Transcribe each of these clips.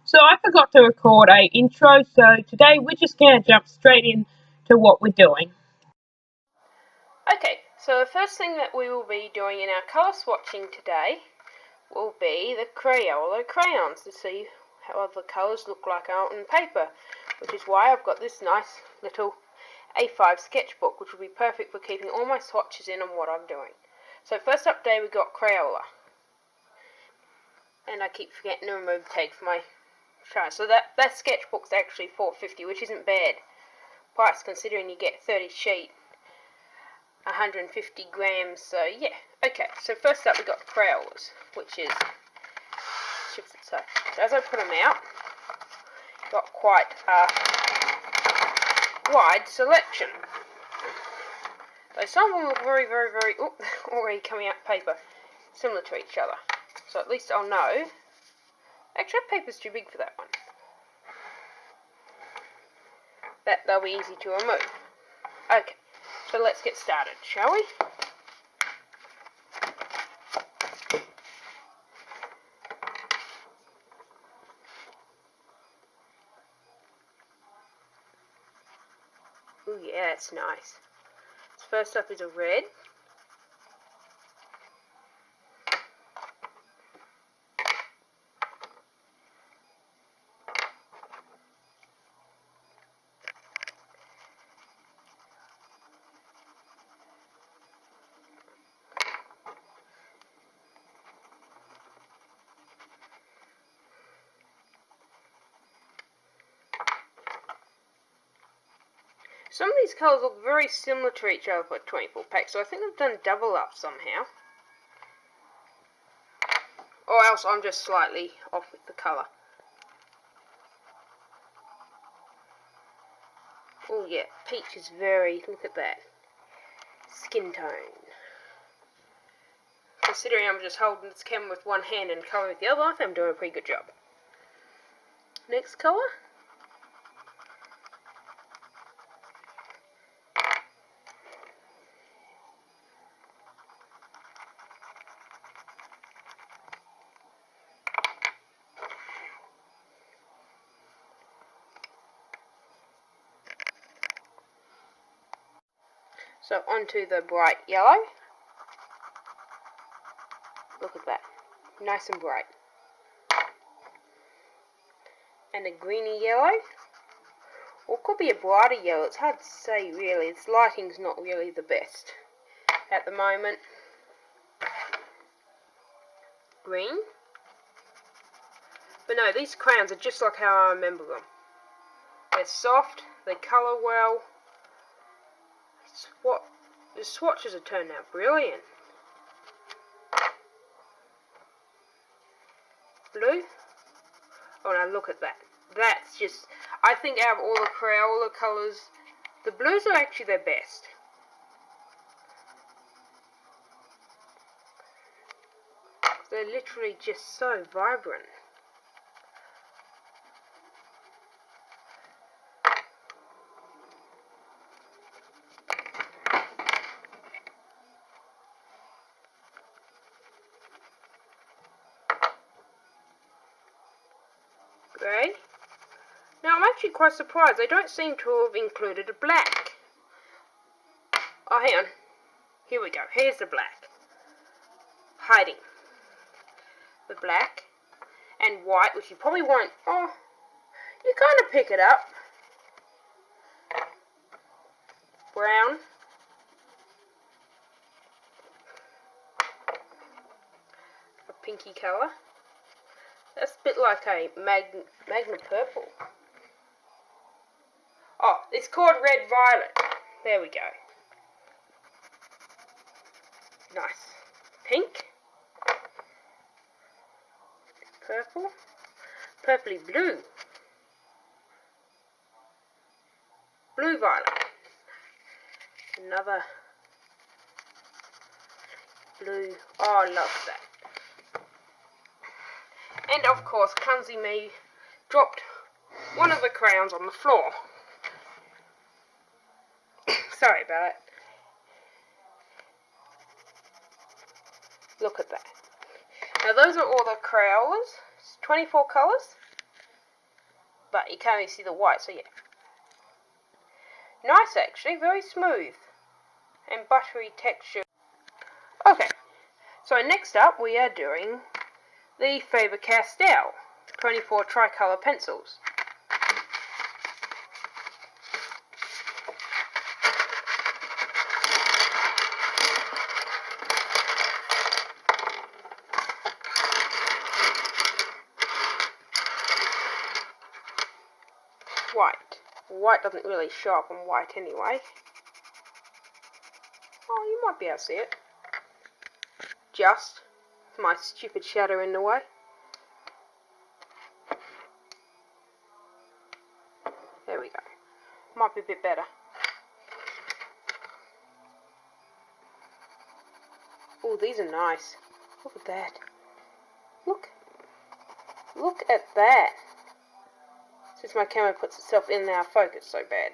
So I forgot to record a intro, so today we're just going to jump straight into what we're doing. Okay, so the first thing that we will be doing in our colour swatching today will be the Crayola crayons to see how the colours look like out on paper, which is why I've got this nice little A5 sketchbook, which will be perfect for keeping all my swatches in on what I'm doing. So first up today we got Crayola. And I keep forgetting to remove the tag for my try. So that sketchbook's actually $4.50, which isn't bad price considering you get 30 sheet, 150 grams. So yeah, okay. So first up we got Crayolas, which is so as I put them out, got quite a wide selection. So some of them look very already coming out paper, similar to each other. So at least I'll know. Actually, paper's too big for that one. They'll be easy to remove. Okay, so let's get started, shall we? Ooh, yeah, that's nice. First up is a red. Some of these colours look very similar to each other for a 24 pack, so I think I've done double up somehow. Or else I'm just slightly off with the colour. Oh yeah, peach is very, look at that, skin tone. Considering I'm just holding this camera with one hand and colouring with the other, I think I'm doing a pretty good job. Next colour. So onto the bright yellow. Look at that, nice and bright. And a greeny yellow, or it could be a brighter yellow, it's hard to say really, its lighting's not really the best at the moment. Green. But no, these crayons are just like how I remember them. They're soft, they colour well. The swatches have turned out brilliant. Blue. Oh, now look at that. That's just, I think out of all the Crayola colours, the blues are actually their best. They're literally just so vibrant. Grey. Now I'm actually quite surprised. They don't seem to have included a black. Oh, hang on. Here we go. Here's the black. Hiding. The black and white, which you probably won't. Oh, you kind of pick it up. Brown. A pinky colour. That's a bit like a magna purple. Oh, it's called red violet. There we go. Nice. Pink. Purple. Purpley blue. Blue violet. Another blue. Oh, I love that. And of course, clumsy me dropped one of the crayons on the floor. Sorry about it. Look at that. Now those are all the Crayolas. 24 colours. but you can't really see the white, so yeah. Nice actually, very smooth and buttery texture. Okay, so next up we are doing the Faber-Castell 24 tricolour pencils. White. White doesn't really show up on white anyway. Oh, you might be able to see it. Just my stupid shadow in the way. There we go. Might be a bit better. Oh, these are nice. Look at that. Look. Look at that. Since my camera puts itself in our focus so bad.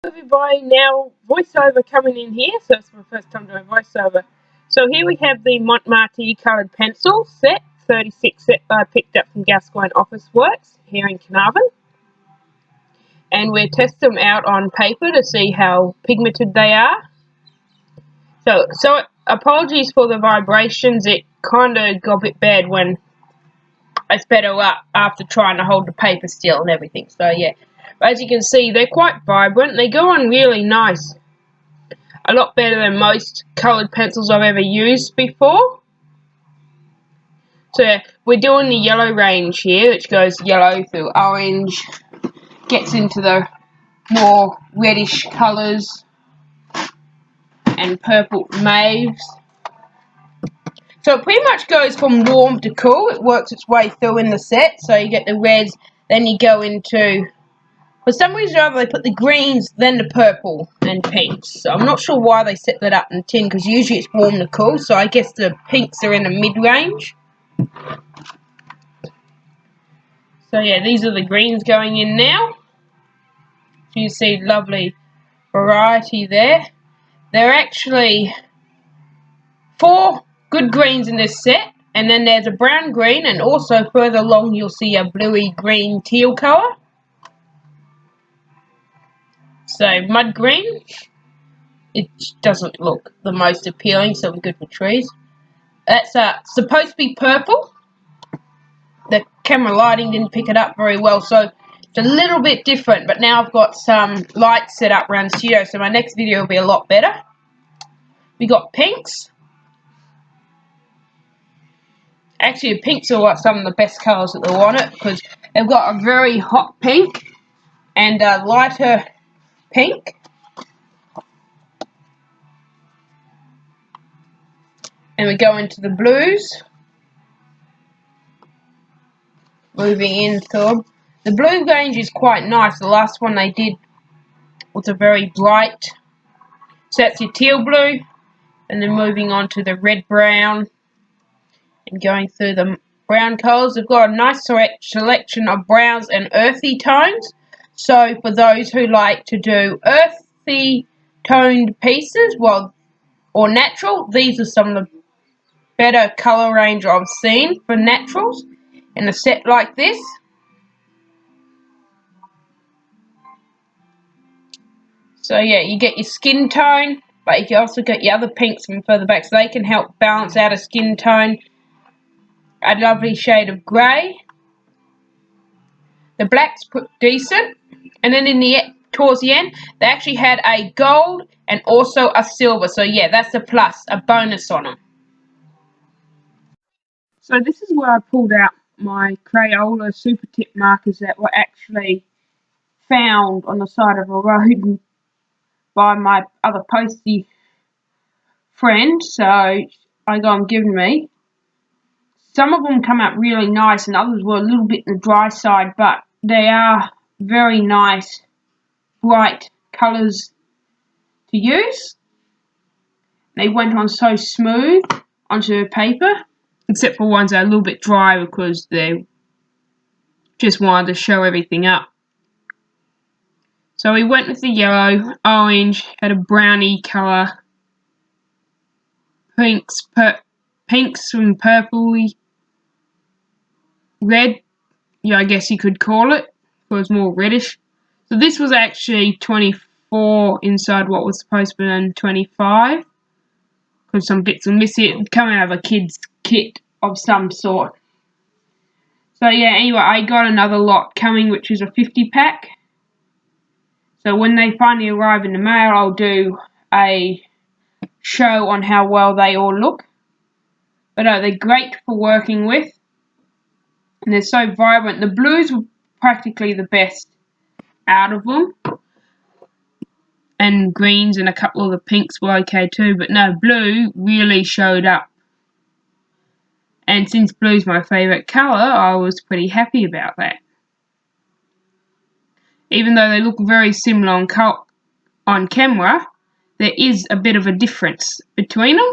Everybody, now voiceover coming in here, so it's my first time doing voiceover. So here we have the Montmartre coloured pencil set, 36 set I picked up from Gascoigne Office Works here in Carnarvon. And we'll test them out on paper to see how pigmented they are. So apologies for the vibrations, it kind of got a bit bad when I sped it up after trying to hold the paper still and everything, so yeah. But as you can see, they're quite vibrant. They go on really nice. A lot better than most coloured pencils I've ever used before. So yeah, we're doing the yellow range here, which goes yellow through orange, gets into the more reddish colours, and purple mauves. So it pretty much goes from warm to cool. It works its way through in the set, so you get the reds, then you go into, for some reason or other, they put the greens, then the purple and pinks. So I'm not sure why they set that up in the tin, because usually it's warm to cool, so I guess the pinks are in the mid-range. So yeah, these are the greens going in now. So you see lovely variety there. There are actually 4 good greens in this set, and then there's a brown green, and also further along you'll see a bluey green teal colour. So mud green, it doesn't look the most appealing, so we're good for trees. That's supposed to be purple. The camera lighting didn't pick it up very well, so it's a little bit different, but now I've got some lights set up around the studio, so my next video will be a lot better. We got pinks. Actually, the pinks are some of the best colours that they wanted, because they've got a very hot pink and a lighter pink. And we go into the blues. Moving into them. The blue range is quite nice. The last one they did was a very bright. So that's your teal blue. And then moving on to the red brown. And going through the brown colours. They've got a nice selection of browns and earthy tones. So for those who like to do earthy toned pieces, well, or natural, these are some of the better colour range I've seen for naturals in a set like this. So yeah, you get your skin tone, but you can also get your other pinks from further back, so they can help balance out a skin tone. A lovely shade of grey. The black's decent, and then towards the end, they actually had a gold and also a silver. So yeah, that's a plus, a bonus on them. So this is where I pulled out my Crayola super tip markers that were actually found on the side of a road by my other postie friend. So I got them given me. Some of them come out really nice and others were a little bit on the dry side, but they are very nice, bright colours to use. They went on so smooth onto the paper, except for ones that are a little bit dry because they just wanted to show everything up. So we went with the yellow, orange, had a browny colour, pinks and purpley, red, yeah, I guess you could call it. It was more reddish. So this was actually 24 inside what was supposed to be 25. Because some bits will miss it. Come out of a kid's kit of some sort. So yeah, anyway, I got another lot coming, which is a 50 pack. So when they finally arrive in the mail, I'll do a show on how well they all look. But they're great for working with. And they're so vibrant. The blues were practically the best out of them. And greens and a couple of the pinks were okay too. But no, blue really showed up. And since blue's my favourite colour, I was pretty happy about that. Even though they look very similar on camera, there is a bit of a difference between them.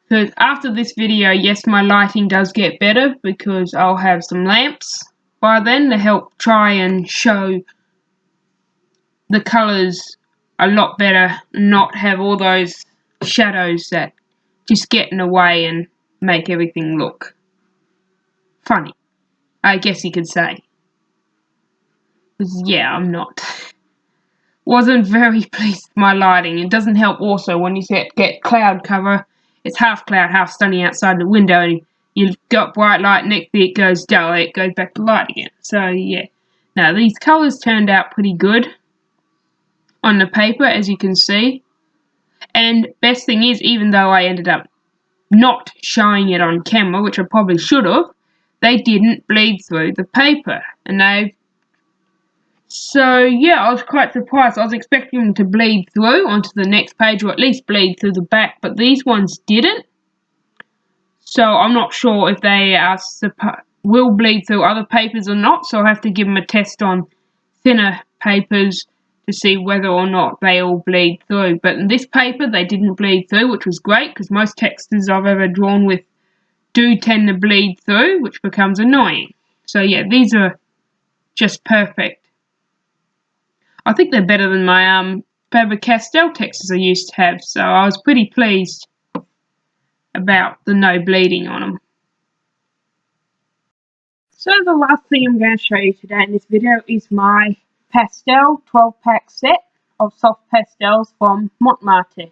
Because after this video, yes, my lighting does get better because I'll have some lamps by then to help try and show the colours a lot better, not have all those shadows that just get in the way and make everything look funny, I guess you could say. Yeah, I'm not. Wasn't very pleased with my lighting. It doesn't help also when you get cloud cover. It's half cloud, half sunny outside the window, and you've got bright light next to it, goes dull, it goes back to light again. So yeah. Now these colours turned out pretty good on the paper, as you can see. And best thing is, even though I ended up not showing it on camera, which I probably should have, they didn't bleed through the paper. So yeah, I was quite surprised. I was expecting them to bleed through onto the next page, or at least bleed through the back, but these ones didn't. So I'm not sure if they are will bleed through other papers or not, so I'll have to give them a test on thinner papers to see whether or not they all bleed through. But in this paper they didn't bleed through, which was great because most textures I've ever drawn with do tend to bleed through, which becomes annoying. So yeah, these are just perfect. I think they're better than my Faber-Castell textures I used to have, so I was pretty pleased about the no bleeding on them. So the last thing I'm going to show you today in this video is my pastel 12-pack set of soft pastels from Montmartre.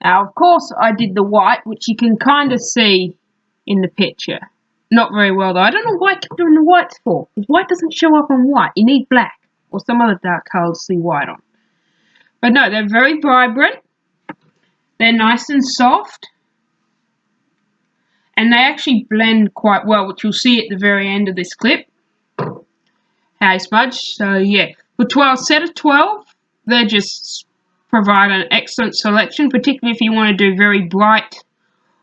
Now, of course, I did the white, which you can kind of see in the picture. Not very well, though. I don't know why I keep doing the whites for, because white doesn't show up on white. You need black or some other dark colour to see white on. But no, they're very vibrant. They're nice and soft. And they actually blend quite well, which you'll see at the very end of this clip. How I smudge. So yeah, for 12 set of 12, they just provide an excellent selection, particularly if you want to do very bright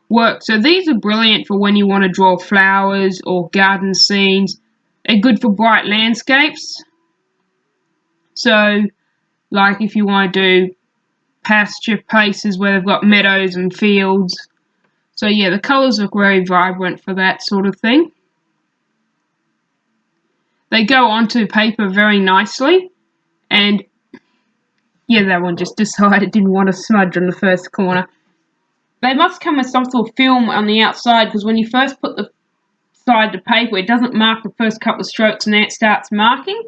work. So these are brilliant for when you want to draw flowers or garden scenes. They're good for bright landscapes. So, like if you want to do pasture places where they've got meadows and fields. So yeah, the colours look very vibrant for that sort of thing. They go onto paper very nicely, and yeah, that one just decided it didn't want to smudge on the first corner. They must come with some sort of film on the outside, because when you first put the side to paper, it doesn't mark the first couple of strokes and then it starts marking.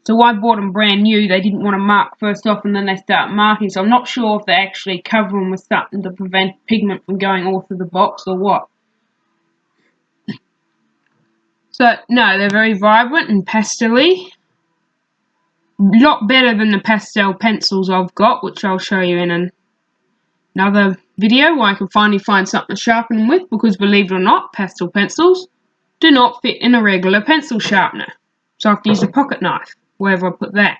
So I bought them brand new. They didn't want to mark first off and then they start marking. So I'm not sure if they actually cover them with something to prevent pigment from going all through the box or what. So no, they're very vibrant and pastel-y. A lot better than the pastel pencils I've got, which I'll show you in another video where I can finally find something to sharpen them with, because believe it or not, pastel pencils do not fit in a regular pencil sharpener. So I have to use a pocket knife wherever I put that.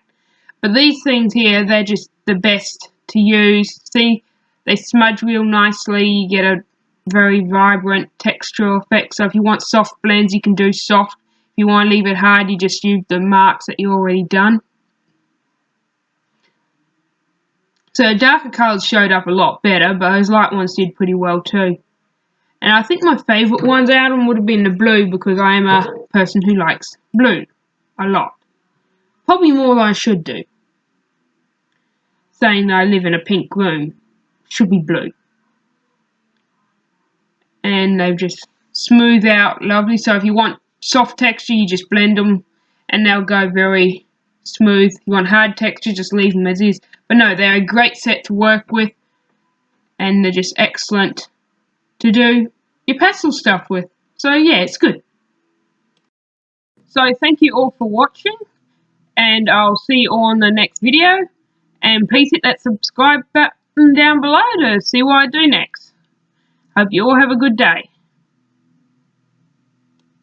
But these things here, they're just the best to use. See, they smudge real nicely. You get a very vibrant textural effect. So if you want soft blends, you can do soft. If you want to leave it hard, you just use the marks that you already done. So darker colours showed up a lot better, but those light ones did pretty well too. And I think my favourite ones out of them would have been the blue, because I am a person who likes blue a lot. Probably more than I should do. Saying that I live in a pink room, should be blue. And they've just smooth out lovely. So if you want soft texture, you just blend them and they'll go very smooth. If you want hard texture, just leave them as is. But no, they're a great set to work with, and they're just excellent to do your pastel stuff with. So yeah, it's good. So thank you all for watching, and I'll see you all in the next video. And please hit that subscribe button down below to see what I do next. Hope you all have a good day.